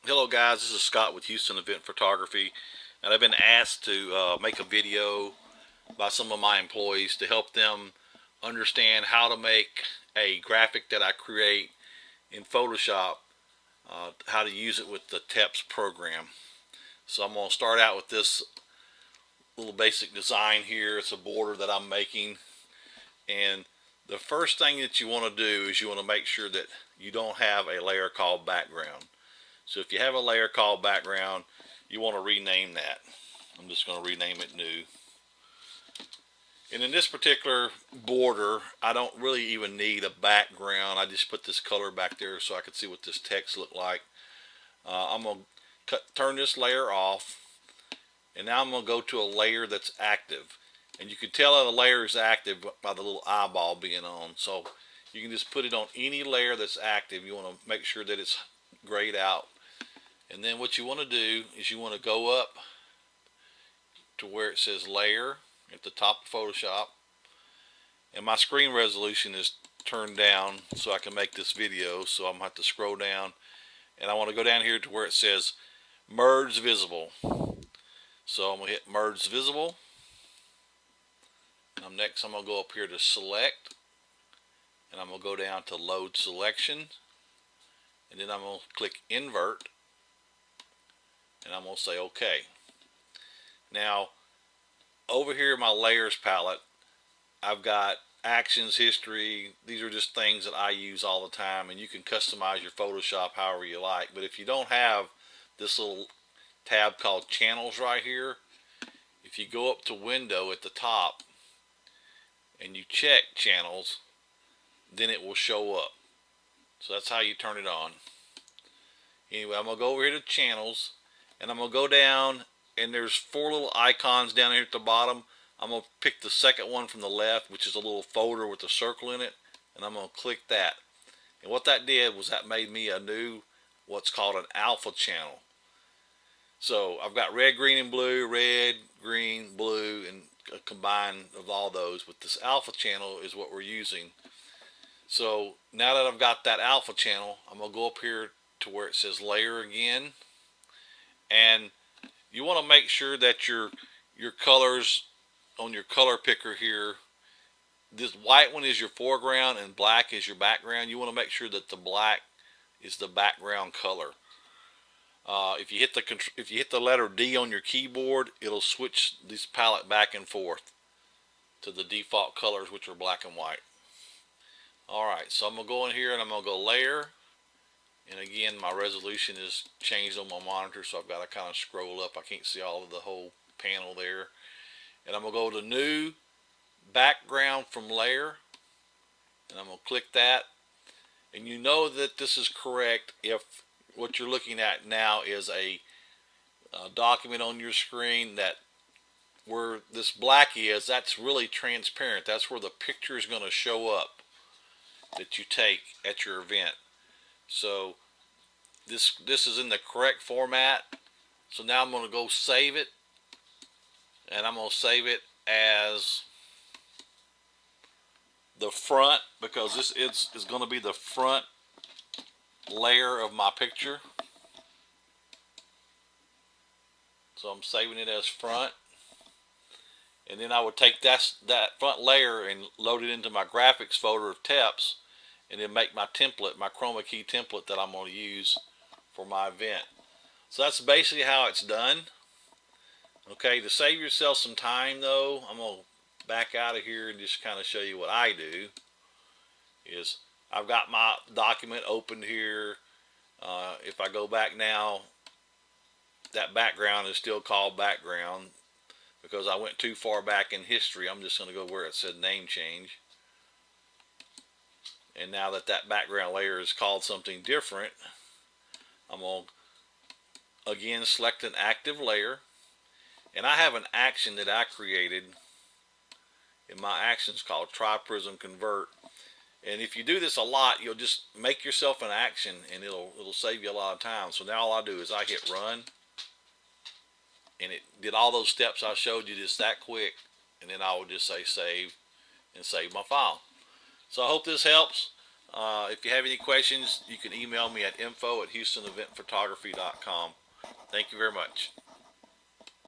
Hello guys, this is Scott with Houston Event Photography, and I've been asked to make a video by some of my employees to help them understand how to make a graphic that I create in Photoshop, how to use it with the TEPS program. So I'm going to start out with this little basic design here. It's a border that I'm making, and the first thing that you want to do is you want to make sure that you don't have a layer called background. So if you have a layer called background, you want to rename that. I'm just going to rename it new. And in this particular border, I don't really even need a background. I just put this color back there so I can see what this text look like. I'm going to turn this layer off, and now I'm going to go to a layer that's active. And you can tell that the layer is active by the little eyeball being on. So you can just put it on any layer that's active. You want to make sure that it's grayed out. And then what you want to do is you want to go up to where it says layer at the top of Photoshop. And my screen resolution is turned down so I can make this video. So I'm going to have to scroll down. And I want to go down here to where it says merge visible. So I'm going to hit merge visible. And next I'm going to go up here to select. And I'm going to go down to load selection. And then I'm going to click invert. And I'm going to say OK. Now, over here in my layers palette, I've got actions, history. These are just things that I use all the time, and you can customize your Photoshop however you like. But if you don't have this little tab called channels right here, if you go up to window at the top and you check channels, then it will show up. So that's how you turn it on. Anyway, I'm going to go over here to channels, and I'm going to go down, and there's four little icons down here at the bottom. I'm going to pick the second one from the left, which is a little folder with a circle in it, and I'm going to click that. And what that did was that made me a new, what's called an alpha channel. So I've got red, green, and blue, red, green, blue, and a combine of all those. But this alpha channel is what we're using. So now that I've got that alpha channel, I'm going to go up here to where it says layer again. And you want to make sure that your colors on your color picker here, this white one is your foreground and black is your background. You want to make sure that the black is the background color. If you hit the letter D on your keyboard, it'll switch this palette back and forth to the default colors, which are black and white. Alright, so I'm going to go in here and I'm going to go layer. And again, my resolution is changed on my monitor, so I've got to kind of scroll up. I can't see all of the whole panel there. And I'm going to go to new, background from layer. And I'm going to click that. And you know that this is correct if what you're looking at now is a document on your screen that where this black is, that's really transparent. That's where the picture is going to show up that you take at your event. So this is in the correct format. So now I'm going to go save it, and I'm going to save it as the front, because this is going to be the front layer of my picture. So I'm saving it as front, and then I would take that front layer and load it into my graphics folder of TEPS, and then make my template, my chroma key template that I'm going to use for my event. So that's basically how it's done. Okay, to save yourself some time though, I'm going to back out of here and just kind of show you what I do. Is I've got my document opened here. If I go back now, that background is still called background because I went too far back in history. I'm just going to go where it said name change. And now that background layer is called something different, I'm going to again select an active layer. And I have an action that I created in my actions called Triprism Convert. And if you do this a lot, you'll just make yourself an action, and it'll save you a lot of time. So now all I do is I hit run, and it did all those steps I showed you just that quick. And then I will just say save and save my file. So I hope this helps. If you have any questions, you can email me at info@houstoneventphotography.com. Thank you very much.